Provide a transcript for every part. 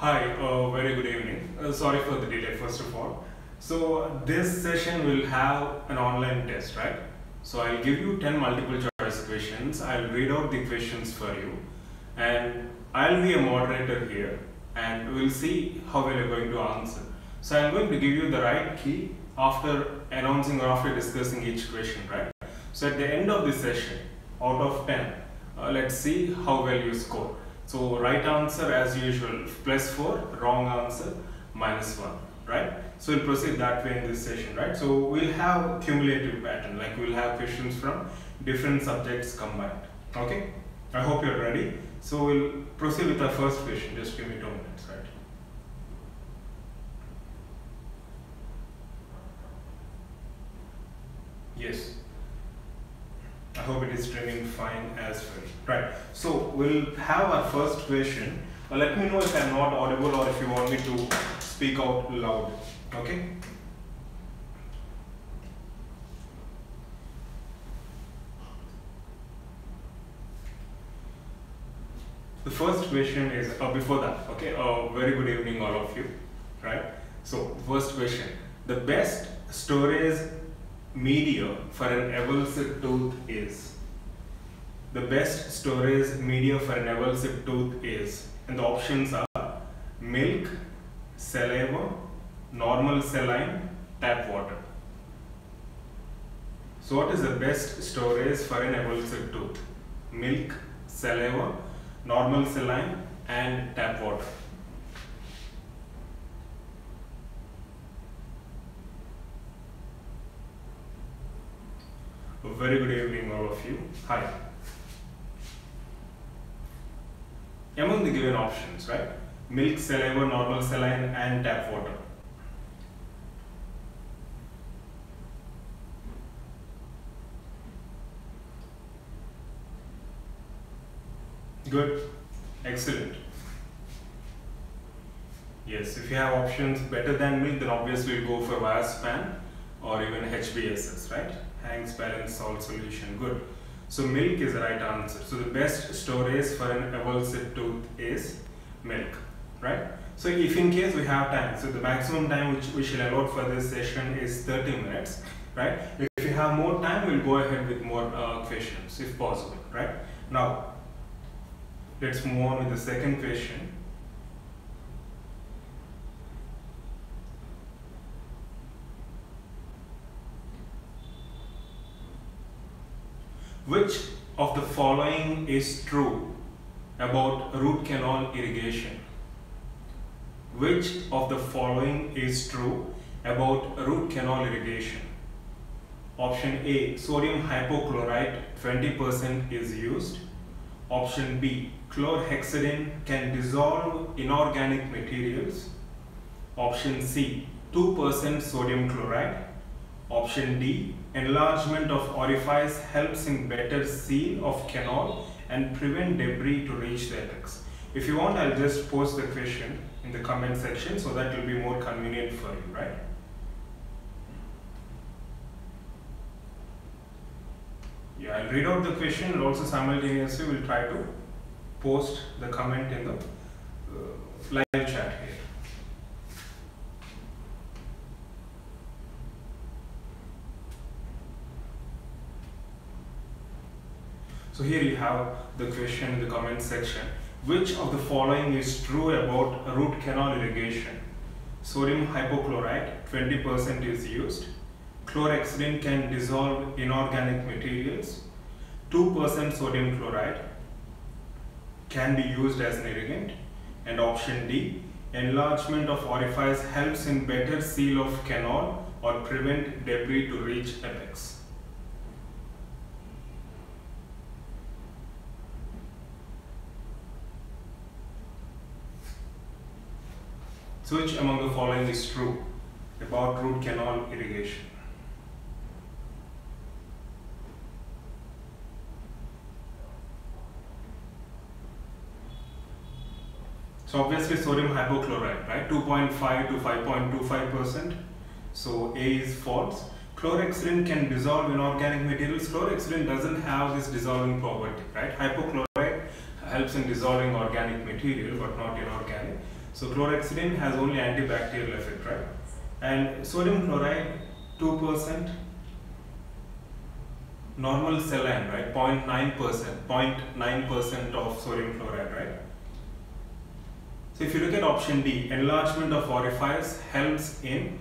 Hi, very good evening. Sorry for the delay first of all. So this session will have an online test, right? So I'll give you 10 multiple choice questions. I'll read out the questions for you and I'll be a moderator here and we'll see how we are going to answer. So I'm going to give you the right key after announcing or after discussing each question, right? So at the end of this session, out of 10, let's see how well you score. So right answer as usual +4, wrong answer -1, right? So we'll proceed that way in this session, right? So we'll have cumulative pattern, like we'll have questions from different subjects combined. Okay, I hope you're ready. So we'll proceed with our first question. Just give me 2 minutes, right? Yes. I hope it is streaming fine as well. Right. So we'll have our first question. Let me know if I'm not audible or if you want me to speak out loud. Okay. The first question is before that. Okay. Very good evening, all of you. Right. So first question: the best storage media for an avulsive tooth is? The best storage media for an avulsive tooth is, and the options are milk, saliva, normal saline, tap water. So what is the best storage for an avulsive tooth? Milk, saliva, normal saline and tap water. A very good evening, all of you. Hi. Among the given options, right? Milk, saliva, normal saline and tap water. Good. Excellent. Yes, if you have options better than milk, then obviously we'll go for Viaspan or even HBSS, right? Hank's Balance Salt Solution. Good. So milk is the right answer. So the best storage for an avulsive tooth is milk, right? So if in case we have time, so the maximum time which we shall allot for this session is 30 minutes, right? If you have more time, we'll go ahead with more questions if possible, right? Now, let's move on with the second question. Which of the following is true about root canal irrigation? Which of the following is true about root canal irrigation? Option A, sodium hypochlorite 20% is used. Option B, chlorhexidine can dissolve inorganic materials. Option C, 2% sodium chloride. Option D, enlargement of orifice helps in better seal of canal and prevent debris to reach the apex. If you want, I'll just post the question in the comment section so that will be more convenient for you, right? Yeah, I'll read out the question and also simultaneously we'll try to post the comment in the live chat here. So here you have the question in the comment section. Which of the following is true about root canal irrigation? Sodium hypochlorite 20% is used. Chlorhexidine can dissolve inorganic materials. 2% sodium chloride can be used as an irrigant. And option D, enlargement of orifice helps in better seal of canal or prevent debris to reach apex. So which among the following is true about root canal irrigation? So obviously sodium hypochlorite, right? 2.5 to 5.25%. So A is false. Chlorhexidine can dissolve inorganic materials. Chlorhexidine doesn't have this dissolving property, right? Hypochlorite helps in dissolving organic material but not inorganic. So chlorhexidine has only antibacterial effect, right? And sodium chloride 2%, normal saline, right? 0.9% of sodium chloride, right? So if you look at option D, enlargement of orifice helps in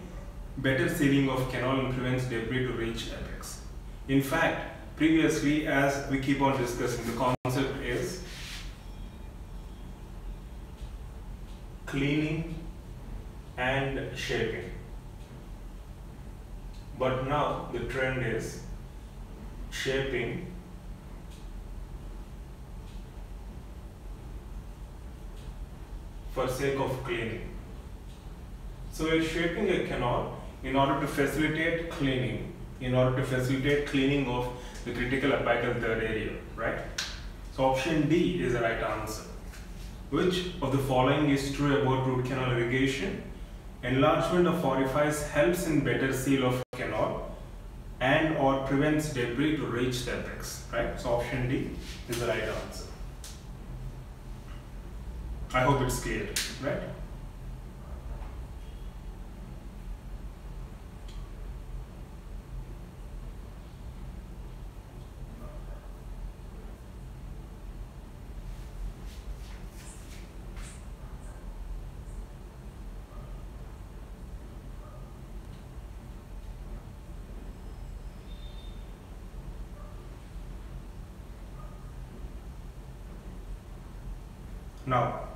better sealing of canal and prevents debris to reach apex. In fact, previously, as we keep on discussing, the concept is cleaning and shaping. But now the trend is shaping for sake of cleaning. So we are shaping a canal in order to facilitate cleaning, of the critical apical third area, right? So option D is the right answer. Which of the following is true about root canal irrigation? Enlargement of orifice helps in better seal of canal and or prevents debris to reach the apex, right? So option D is the right answer. I hope it's clear, right? Now,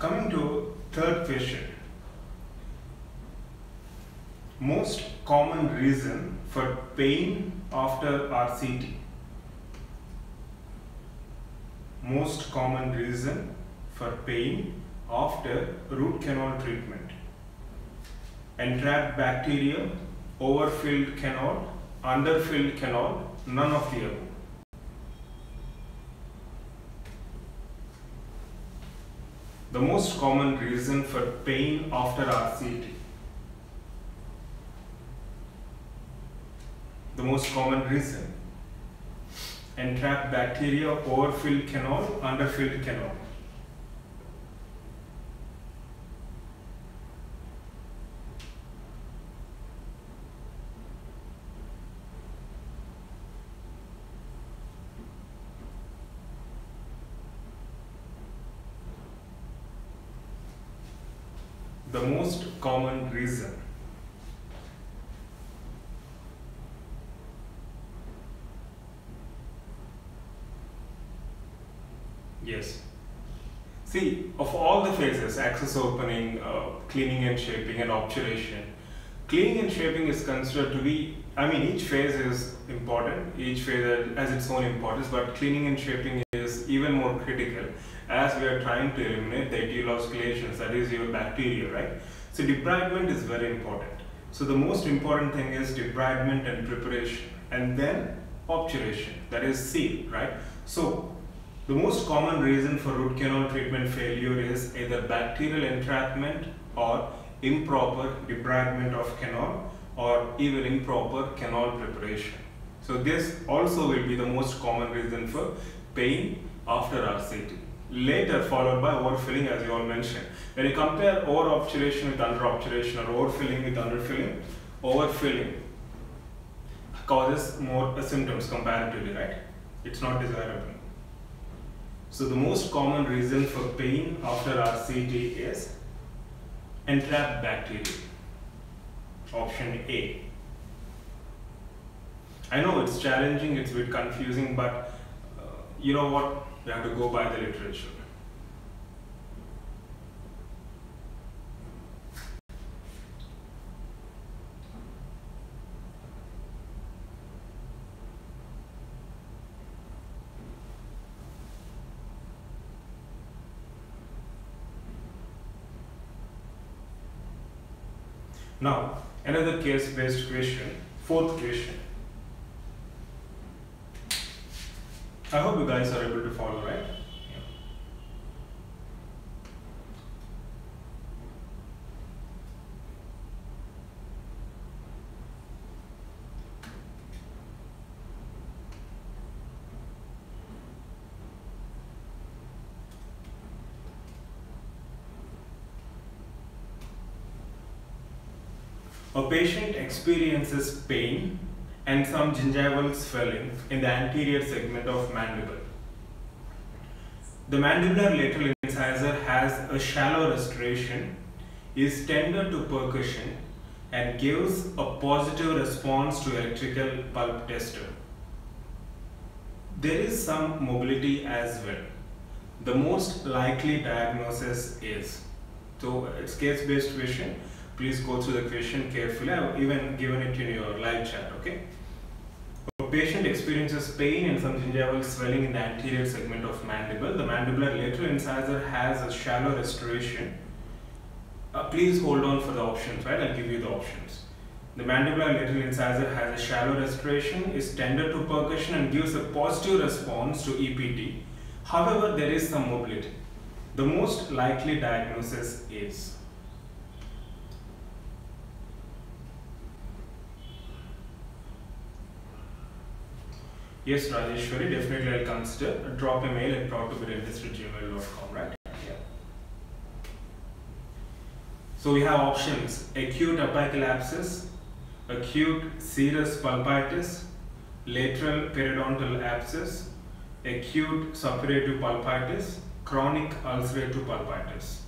coming to third question. Most common reason for pain after RCT. Most common reason for pain after root canal treatment. Entrapped bacteria, overfilled canal, underfilled canal, none of the above. The most common reason for pain after RCT. The most common reason. Entrapped bacteria, overfilled canal, underfilled canal. The most common reason. Yes. See, of all the phases, axis opening, cleaning and shaping, and obturation, cleaning and shaping is considered to be, each phase is important, each phase has its own importance, but cleaning and shaping is even more critical as we are trying to eliminate the etiolosculations, that is your bacteria, right? So debridement is very important. So the most important thing is debridement and preparation, and then obturation, that is seal, right? So the most common reason for root canal treatment failure is either bacterial entrapment or improper debridement of canal or even improper canal preparation. So this also will be the most common reason for pain after RCT. Later followed by overfilling, as you all mentioned. When you compare over-obturation with under-obturation or overfilling with underfilling, overfilling causes more symptoms comparatively, right? It's not desirable. So the most common reason for pain after RCT is entrapped bacteria. Option A. I know it's challenging, it's a bit confusing, but you know what? We have to go by the literature. Now, another case-based question, fourth question. I hope you guys are able to follow, right? Yeah. A patient experiences pain and some gingival swelling in the anterior segment of mandible. The mandibular lateral incisor has a shallow restoration, is tender to percussion, and gives a positive response to electrical pulp tester. There is some mobility as well. The most likely diagnosis is, so it's case-based question. Please go through the question carefully. I've even given it in your live chat, okay? A patient experiences pain and some gingival swelling in the anterior segment of mandible. The mandibular lateral incisor has a shallow restoration. Please hold on for the options, right? I'll give you the options. The mandibular lateral incisor has a shallow restoration, is tender to percussion, and gives a positive response to EPT. However, there is some mobility. The most likely diagnosis is, yes, Rajeshwari, definitely I'll consider. Drop a mail at proudtobedentist@gmail.com, right? Yeah. So we have options: acute apical abscess, acute serous pulpitis, lateral periodontal abscess, acute suppurative pulpitis, chronic ulcerative pulpitis.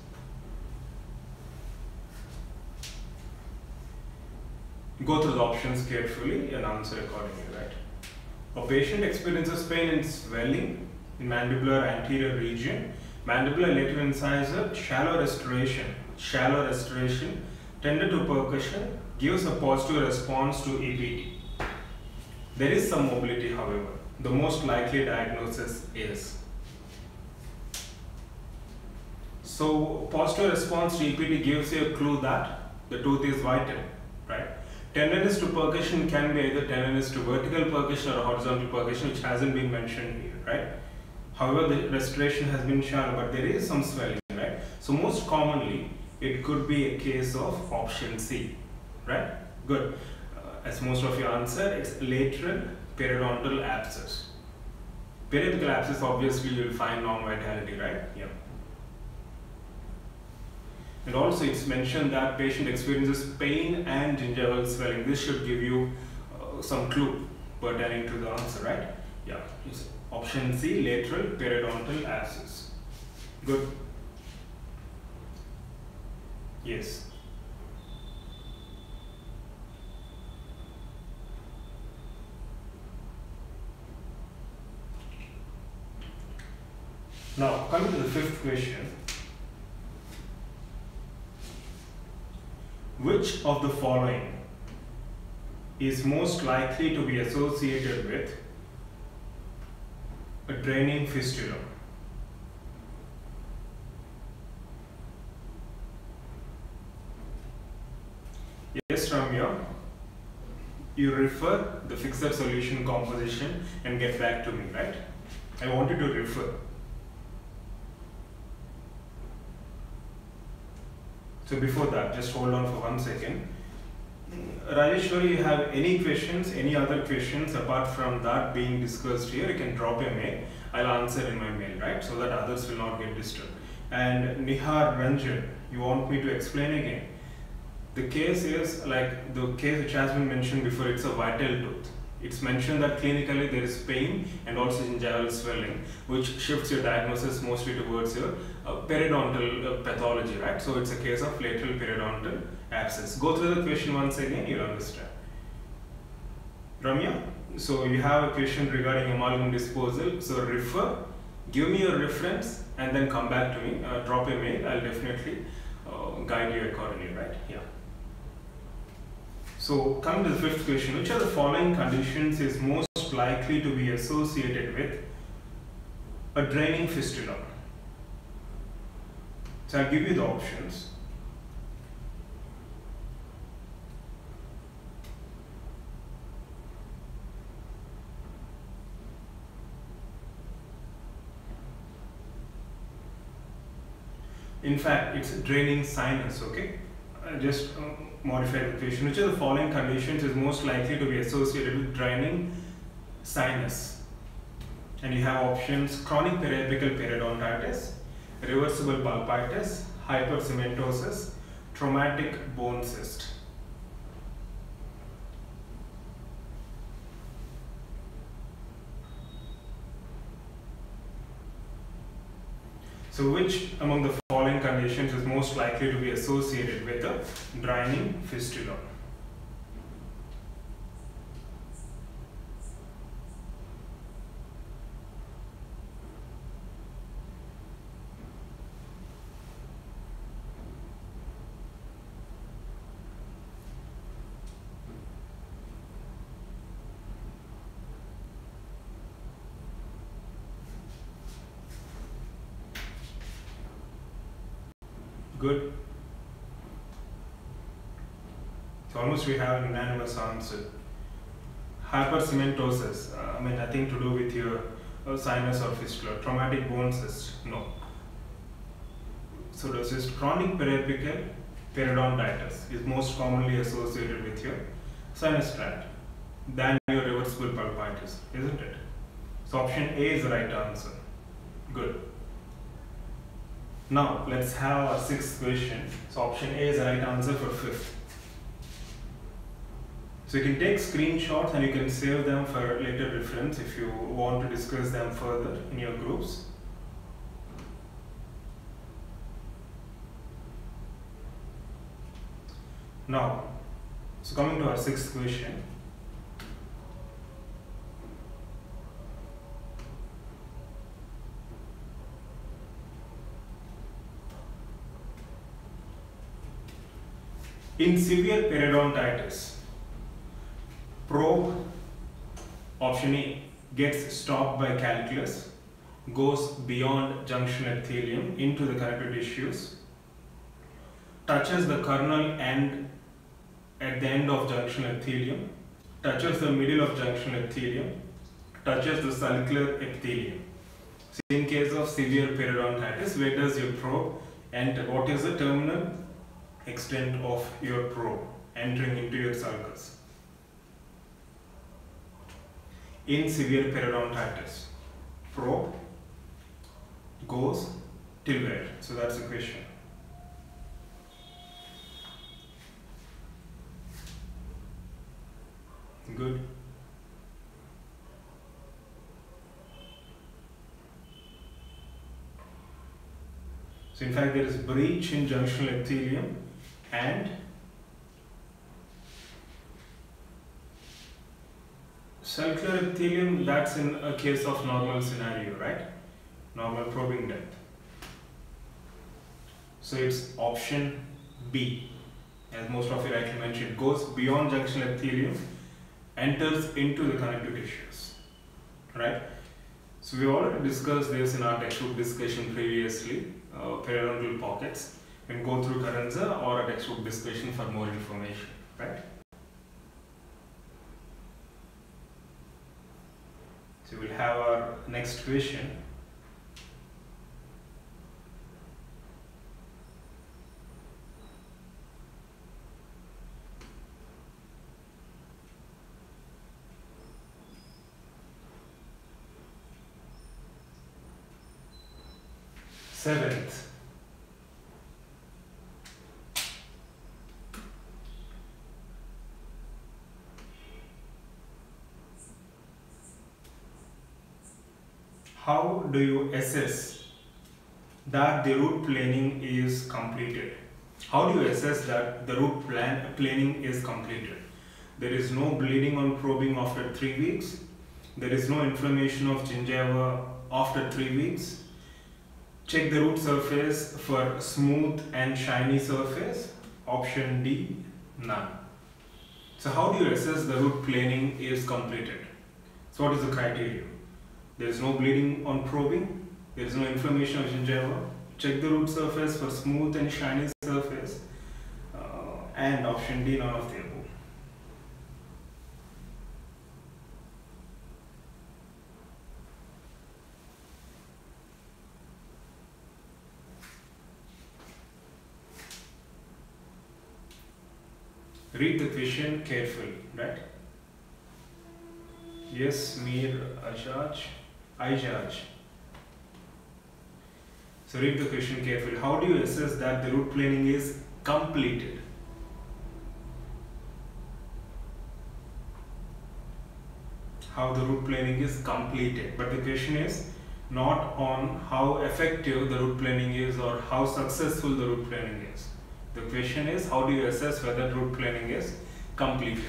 Go through the options carefully and answer accordingly, right? A patient experiences pain and swelling in mandibular anterior region, mandibular lateral incisor, shallow restoration, tender to percussion, gives a positive response to EPT. There is some mobility, however. The most likely diagnosis is. So, positive response to EPT gives you a clue that the tooth is vital, right? Tenderness to percussion can be either tenderness to vertical percussion or horizontal percussion, which hasn't been mentioned here, right? However, the restoration has been shallow, but there is some swelling, right? So, most commonly, it could be a case of option C, right? Good. As most of you answer, it's lateral periodontal abscess. Periapical abscess, obviously, you will find non-vitality, right? Yeah. And also, it's mentioned that patient experiences pain and gingival swelling. This should give you some clue pertaining to the answer, right? Yeah. It's option C, lateral periodontal abscess. Good. Yes. Now, coming to the fifth question. Which of the following is most likely to be associated with a draining fistula? Yes, Ramya, you refer the fixed solution composition and get back to me, right? I wanted to refer. So before that, just hold on for 1 second. Rajeshwari, you have any questions, any other questions apart from that being discussed here? You can drop a mail. I'll answer in my mail, right? So that others will not get disturbed. And Nihar Ranjan, you want me to explain again? The case is like the case which has been mentioned before, it's a vital tooth. It's mentioned that clinically there is pain and also gingival swelling, which shifts your diagnosis mostly towards your periodontal pathology, right? So it's a case of lateral periodontal abscess. Go through the question once again, you'll understand. Ramya, so you have a question regarding amalgam disposal. So refer, give me your reference, and then come back to me. Drop a mail. I'll definitely guide you accordingly, right? Yeah. So coming to the fifth question, which of the following conditions is most likely to be associated with a draining fistula? So I'll give you the options. In fact, it's draining sinus, okay? Just modify the question. Which of the following conditions is most likely to be associated with draining sinus? And you have options: chronic periapical periodontitis, reversible pulpitis, hypercementosis, traumatic bone cyst. So which among the following conditions is most likely to be associated with a draining fistula? Good. So almost we have an unanimous answer. Hypercementosis, nothing to do with your sinus or fistula. Traumatic bone cyst, no. So this is chronic periapical periodontitis is most commonly associated with your sinus tract than your reversible pulpitis, isn't it? So option A is the right answer. Good. Now let's have our sixth question. So option A is the right answer for fifth. So you can take screenshots and you can save them for later reference if you want to discuss them further in your groups. Now, so coming to our sixth question. In severe periodontitis, probe, option A, gets stopped by calculus, goes beyond junction epithelium into the connective tissues, touches the kernel and at the end of junction epithelium, touches the middle of junction epithelium, touches the sulcular epithelium. So in case of severe periodontitis, where does your probe enter? What is the terminal extent of your probe entering into your sulcus? In severe periodontitis, probe goes till where? So that's the question. Good. So in fact there is breach in junctional epithelium and sulcular epithelium, that's in a case of normal scenario, right? Normal probing depth. So it's option B, as most of you rightly mentioned, goes beyond junctional epithelium, enters into the connective tissues, right? So we already discussed this in our textbook discussion previously, periodontal pockets. You can go through Karanza or a textbook discussion for more information, right? So we'll have our next question. Seventh. How do you assess that the root planing is completed? How do you assess that the root planing is completed? There is no bleeding on probing after 3 weeks. There is no inflammation of gingiva after 3 weeks. Check the root surface for smooth and shiny surface. Option D, none. So how do you assess the root planing is completed? So what is the criteria? There is no bleeding on probing. There is no inflammation of gingiva. Check the root surface for smooth and shiny surface. And option D, none of the above. Read the question carefully, right? Yes, Mir, I judge. So read the question carefully. How do you assess that the root planing is completed? How the root planing is completed. But the question is, not on how effective the route planning is or how successful the route planning is. The question is, how do you assess whether route planning is completed?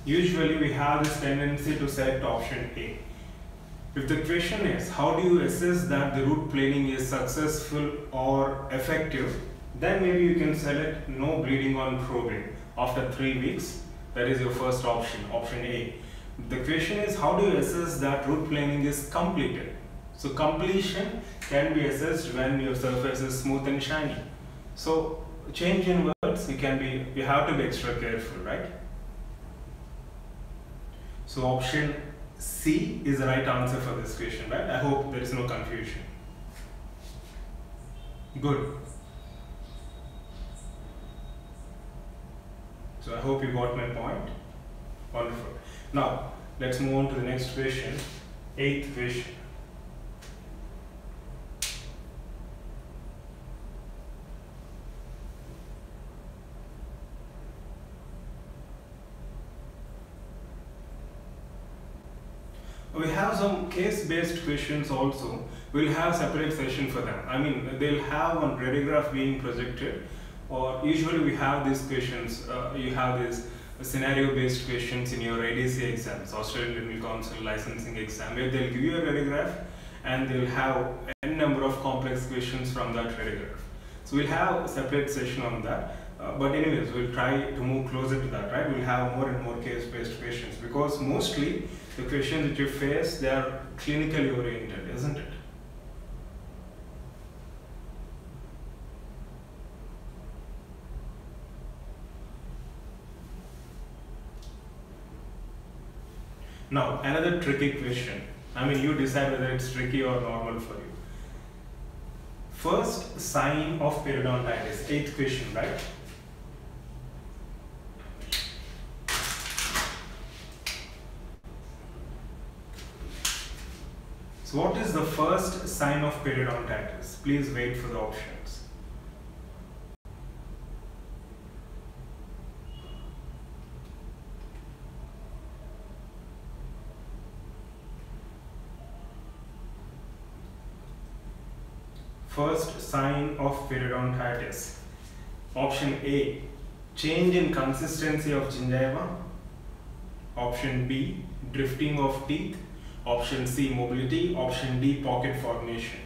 Usually we have this tendency to select option A. If the question is, how do you assess that the route planning is successful or effective, then maybe you can select no bleeding on probing after 3 weeks. That is your first option, option A. The question is, how do you assess that route planning is completed? So completion can be assessed when your surface is smooth and shiny. So change in words, you have to be extra careful, right? So option C is the right answer for this question, right? I hope there is no confusion. Good. So I hope you got my point. Wonderful. Now let's move on to the next question, 8th question. We have some case-based questions also. We'll have separate session for them. I mean, they'll have one radiograph being projected, or usually we have these questions. You have these scenario-based questions in your ADC exams, Australian Dental Council licensing exam, where they'll give you a radiograph and they'll have n number of complex questions from that radiograph. So we'll have a separate session on that. But anyways, we'll try to move closer to that, right? We'll have more and more case-based questions, because mostly the questions that you face, they are clinically oriented, isn't it? Now, another tricky question. I mean, you decide whether it's tricky or normal for you. First sign of periodontitis, 8th question, right? So what is the first sign of periodontitis? Please wait for the options. First sign of periodontitis. Option A, change in consistency of gingiva. Option B, drifting of teeth. Option C, mobility. Option D, pocket formation.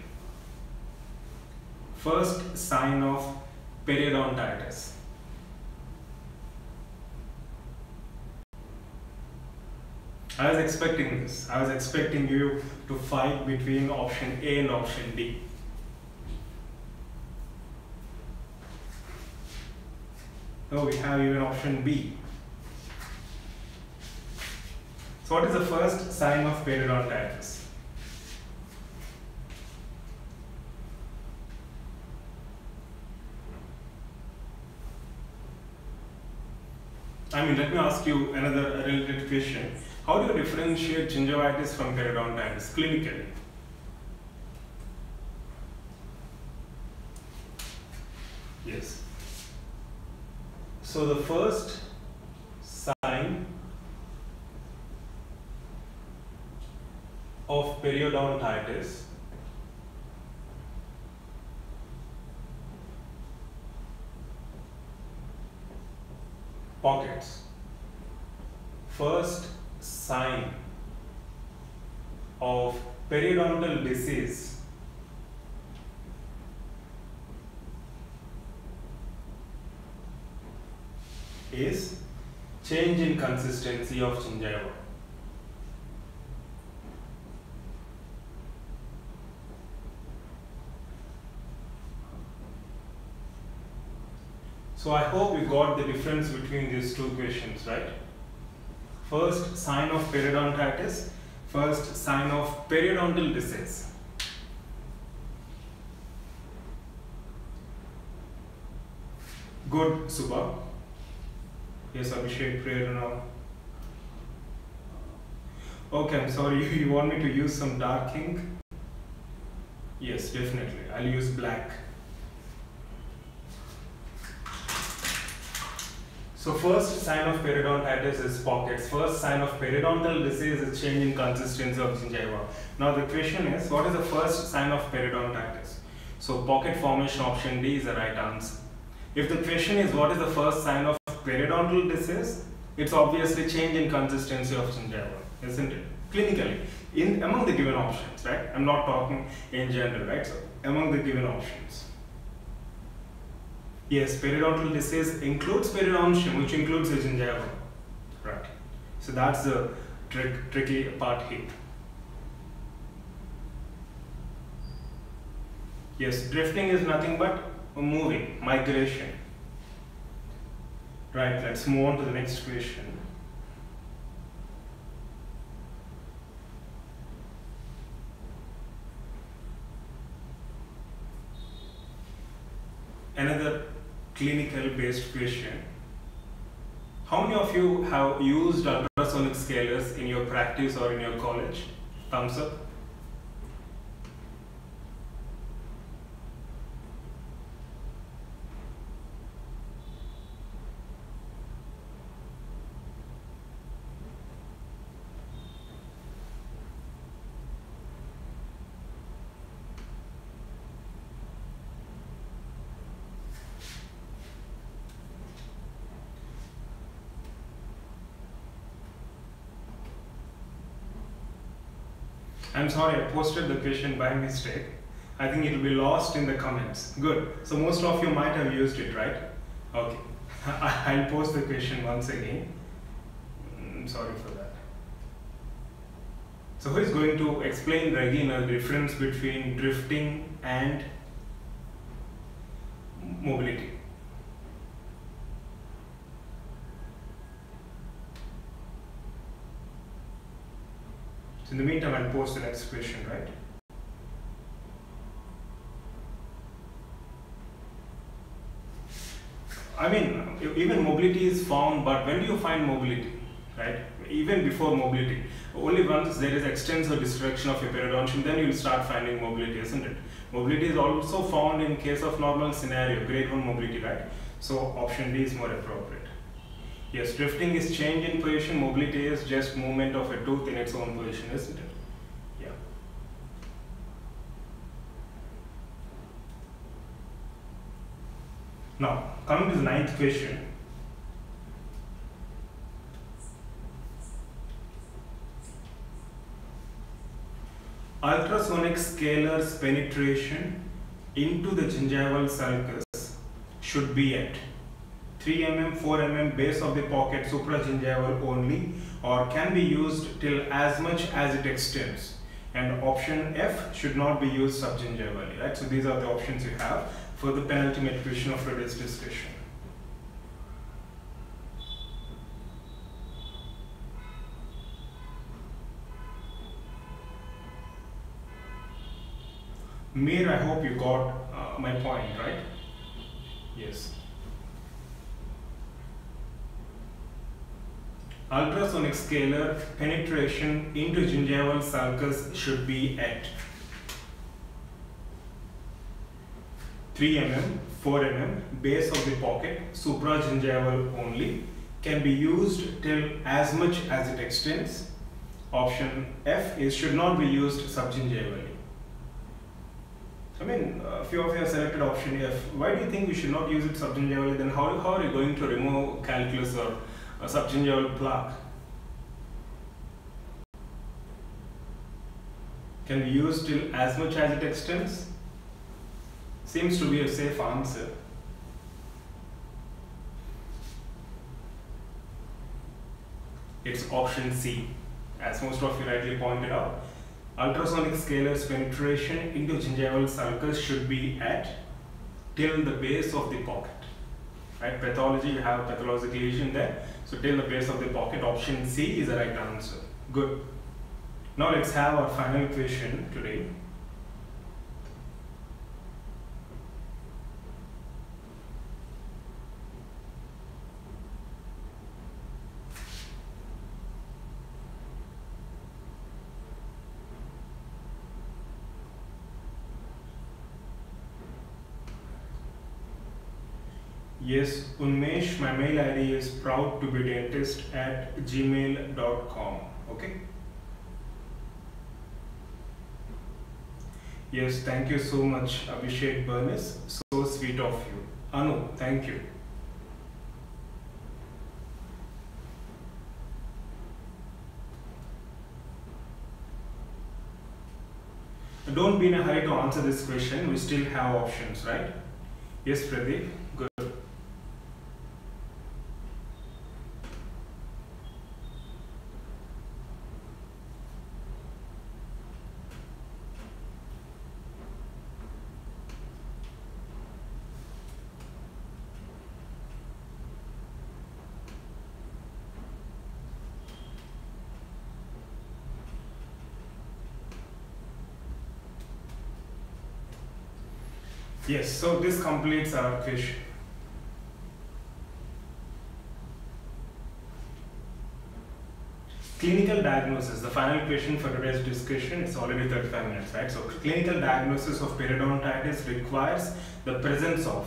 First sign of periodontitis. I was expecting this. I was expecting you to fight between option A and option D. No, we have even option B. So what is the first sign of periodontitis? I mean, let me ask you another related question. How do you differentiate gingivitis from periodontitis clinically? Yes. So the first sign of periodontitis pockets. First sign of periodontal disease is change in consistency of gingiva. So I hope you got the difference between these two questions, right? First, sign of periodontitis. First, sign of periodontal disease. Good, Subha. Yes, Abhishek, prayer now. Okay, I'm sorry, you want me to use some dark ink? Yes, definitely. I'll use black. So first sign of periodontitis is pockets. First sign of periodontal disease is change in consistency of gingiva. Now the question is, what is the first sign of periodontitis? So pocket formation, option D is the right answer. If the question is what is the first sign of periodontal disease, it's obviously change in consistency of gingiva, isn't it? Clinically, among the given options, right? I'm not talking in general, right? So among the given options. Yes, periodontal disease includes periodontium, which includes the gingiva, right? So that's the tricky part here. Yes, drifting is nothing but moving, migration. Right, let's move on to the next question. Another clinical based question. How many of you have used ultrasonic scalers in your practice or in your college? Thumbs up. I'm sorry, I posted the question by mistake. I think it will be lost in the comments. Good. So most of you might have used it, right? Okay. I'll post the question once again. Sorry for that. So who is going to explain, Regina, the difference between drifting and mobility? So in the meantime, I'll post the next question, right? I mean, even mobility is found, but when do you find mobility, right? Even before mobility, only once there is extensive destruction of your periodontium, then you will start finding mobility, isn't it? Mobility is also found in case of normal scenario, grade 1 mobility, right? So option D is more appropriate. Yes, drifting is change in position, mobility is just movement of a tooth in its own position, isn't it? Yeah. Now, coming to the 9th question. Ultrasonic scalar's penetration into the gingival sulcus should be at 3 mm, 4 mm base of the pocket supragingival only, or can be used till as much as it extends. And option F should not be used subgingivally, right? So these are the options you have for the penultimate question of today's discussion. Mir, I hope you got my point, right? Yes. Ultrasonic scalar penetration into gingival sulcus should be at 3 mm, 4 mm base of the pocket, supragingival only, can be used till as much as it extends. Option F is should not be used subgingivally. I mean, a few of you have selected option F. Why do you think we should not use it subgingivally? Then how are you going to remove calculus or a subgingival plaque? Can be used till as much as it extends? Seems to be a safe answer. It's option C. As most of you rightly pointed out, ultrasonic scalars penetration into gingival sulcus should be at till the base of the pocket. Right? Pathology, you have pathologic lesion there. So till the base of the pocket, option C is the right answer. Good. Now let's have our final question today. Yes, Unmesh, my mail ID is proudtobedentist@gmail.com. Okay. Yes, thank you so much, Abhishek Bernis. So sweet of you. Anu, thank you. Don't be in a hurry to answer this question. We still have options, right? Yes, Pradeep. Good. Yes, so this completes our question. Clinical diagnosis, the final question for today's discussion. It's already 35 minutes, right? So clinical diagnosis of periodontitis requires the presence of,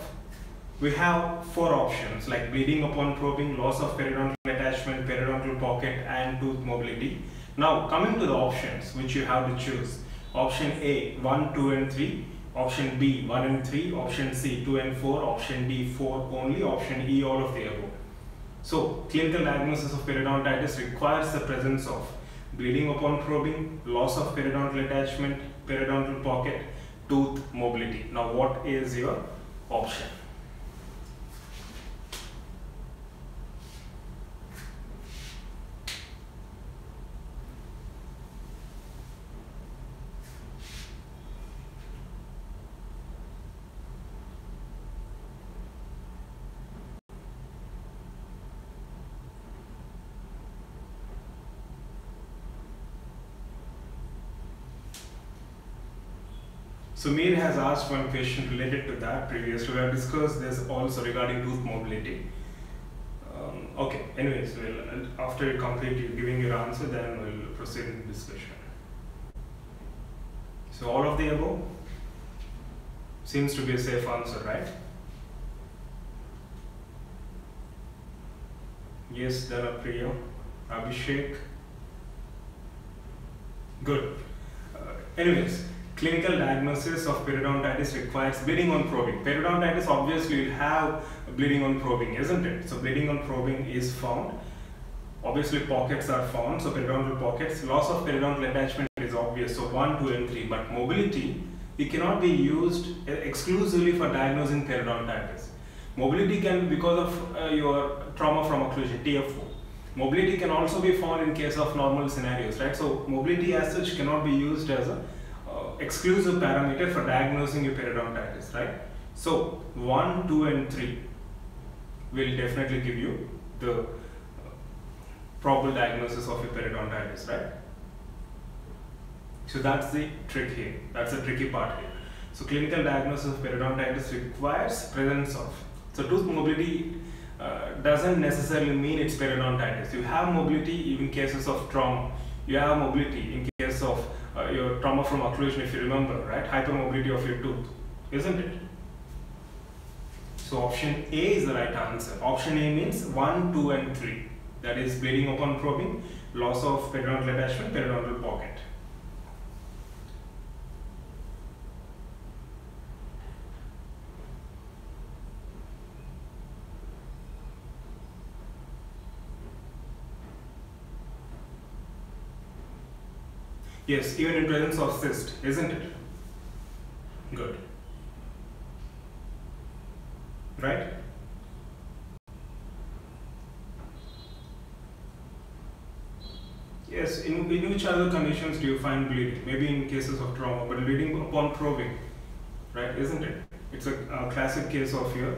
we have 4 options like bleeding upon probing, loss of periodontal attachment, periodontal pocket, and tooth mobility. Now coming to the options which you have to choose. Option A, 1, 2 and 3. Option B, 1 and 3. Option C, 2 and 4. Option D, 4 only. Option E, all of the above. So, clinical diagnosis of periodontitis requires the presence of bleeding upon probing, loss of periodontal attachment, periodontal pocket, tooth mobility. Now, what is your option? So Mir has asked one question related to that previously. We have discussed this also regarding tooth mobility. Okay, anyways, after you complete giving your answer, then we'll proceed in discussion. So all of the above seems to be a safe answer, right? Yes, Dhanapriya, Abhishek. Good. Anyways, clinical diagnosis of periodontitis requires bleeding on probing. Periodontitis obviously will have bleeding on probing, isn't it? So bleeding on probing is found. Obviously pockets are found, so periodontal pockets. Loss of periodontal attachment is obvious, so 1, 2 and 3. But mobility, it cannot be used exclusively for diagnosing periodontitis. Mobility can be because of your trauma from occlusion, TFO. Mobility can also be found in case of normal scenarios, right? So mobility as such cannot be used as a exclusive parameter for diagnosing your periodontitis, right? So 1, 2 and 3 will definitely give you the probable diagnosis of your periodontitis, right? So that's the trick here. That's the tricky part here. So clinical diagnosis of periodontitis requires presence of. So tooth mobility doesn't necessarily mean it's periodontitis. You have mobility in cases of trauma. You have mobility in case of your trauma from occlusion, if you remember, right? Hypermobility of your tooth, isn't it? So option A is the right answer. Option A means 1, 2 and 3. That is bleeding upon probing, loss of periodontal attachment, periodontal pocket. Yes, even in presence of cyst, isn't it? Good. Right? Yes, in which other conditions do you find bleeding? Maybe in cases of trauma, but bleeding upon probing, right? Isn't it? It's a classic case of your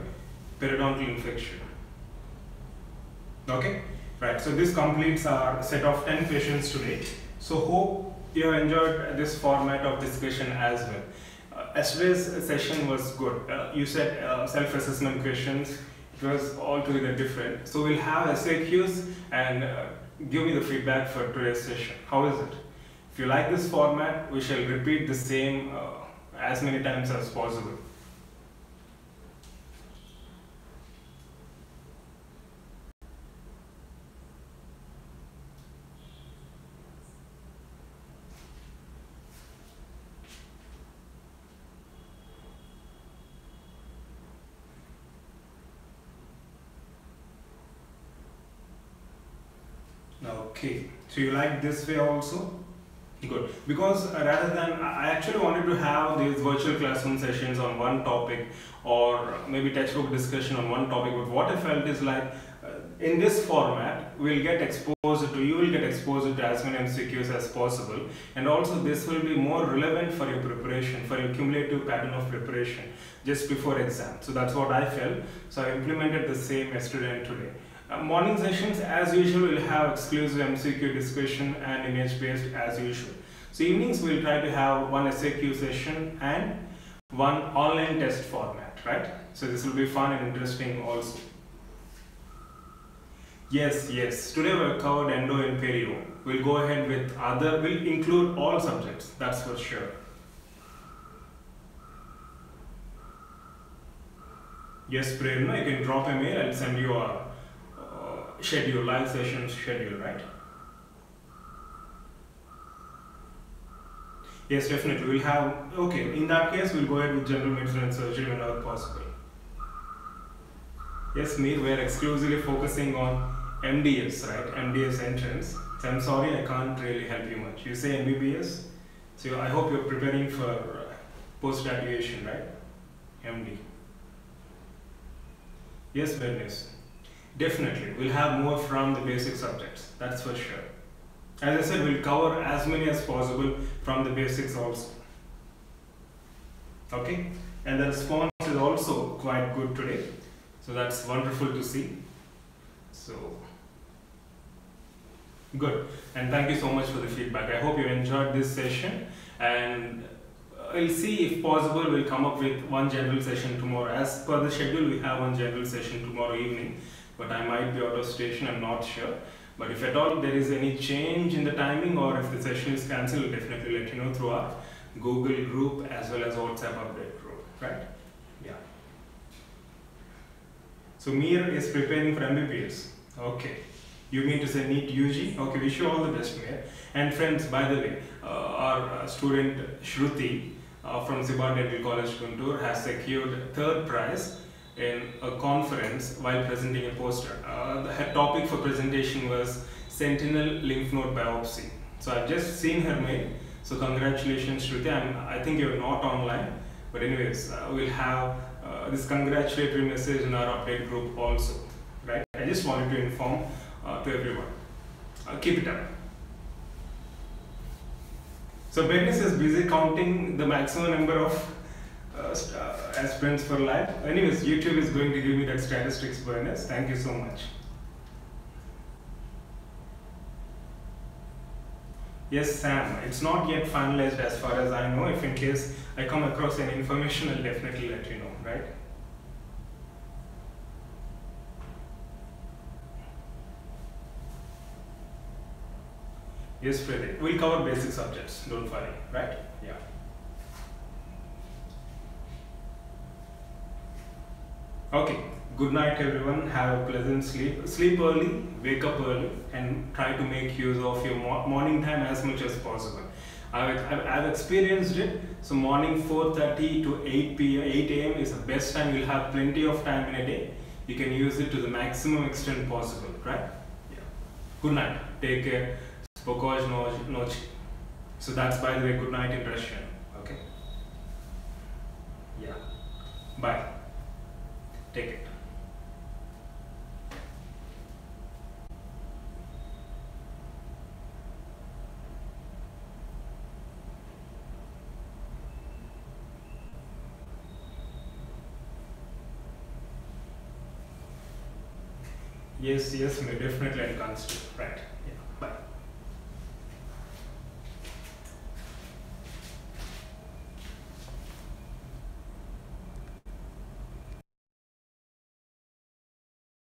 periodontal infection. Okay, right. So this completes our set of 10 questions today. So hope you have enjoyed this format of discussion as well. Yesterday's session was good. You said self-assessment questions. It was altogether different. So we'll have SAQs and give me the feedback for today's session. How is it? If you like this format, we shall repeat the same as many times as possible. Okay, so you like this way also? Good. Because rather than, I actually wanted to have these virtual classroom sessions on one topic or maybe textbook discussion on one topic, but what I felt is like in this format, we'll get exposed to, you will get exposed to as many MCQs as possible, and also this will be more relevant for your preparation, for your cumulative pattern of preparation just before exam. So that's what I felt. So I implemented the same yesterday and today. Morning sessions as usual will have exclusive MCQ discussion and image based as usual. So evenings we'll try to have one SAQ session and one online test format, right? So this will be fun and interesting also. Yes. Today we've covered endo and perio. We'll go ahead with other, we'll include all subjects, that's for sure. Yes, Prerna, you can drop a mail, I'll send you a schedule, live session schedule, right? Yes, definitely. We'll have, okay, in that case, we'll go ahead with general medicine and surgery whenever possible. Yes, Mir, we're exclusively focusing on MDS, right? MDS entrance. So I'm sorry, I can't really help you much. You say MBBS, so I hope you're preparing for post-graduation, right? MD. Yes, Bernice. Definitely, we'll have more from the basic subjects, that's for sure. As I said, we'll cover as many as possible from the basics also. Okay, and the response is also quite good today, so that's wonderful to see. So, good, and thank you so much for the feedback. I hope you enjoyed this session, and we'll see if possible we'll come up with one general session tomorrow. As per the schedule, we have one general session tomorrow evening. But I might be out of station, I'm not sure. But if at all there is any change in the timing or if the session is cancelled, we'll definitely let you know through our Google group as well as WhatsApp update group, right? Yeah. So Mir is preparing for MBBS. Okay. You mean to say NEET UG? Okay, wish you all the best, Mir. And friends, by the way, our student Shruti from Ziba Dental College, Guntur has secured 3rd prize in a conference while presenting a poster. The topic for presentation was sentinel lymph node biopsy. So I've just seen her mail. So congratulations, Shruti. I think you're not online, but anyways, we'll have this congratulatory message in our update group also, right? I just wanted to inform to everyone. Keep it up. So Bernice is busy counting the maximum number of aspirants for live. Anyways, YouTube is going to give me that statistics bonus. Thank you so much. Yes, Sam, it's not yet finalized as far as I know. If in case I come across any information, I'll definitely let you know, right? Yes, Freddy. We'll cover basic subjects, don't worry, right? Yeah. Okay, good night everyone, have a pleasant sleep. Sleep early, wake up early, and try to make use of your morning time as much as possible. I've experienced it, so morning 4:30 to 8 a.m. is the best time. You'll have plenty of time in a day. You can use it to the maximum extent possible, right? Yeah. Good night, take care. Spokoj noci. So that's, by the way, good night in Russian, okay? Yeah. Bye. Take it. Yes, definitely I'll consider. Right.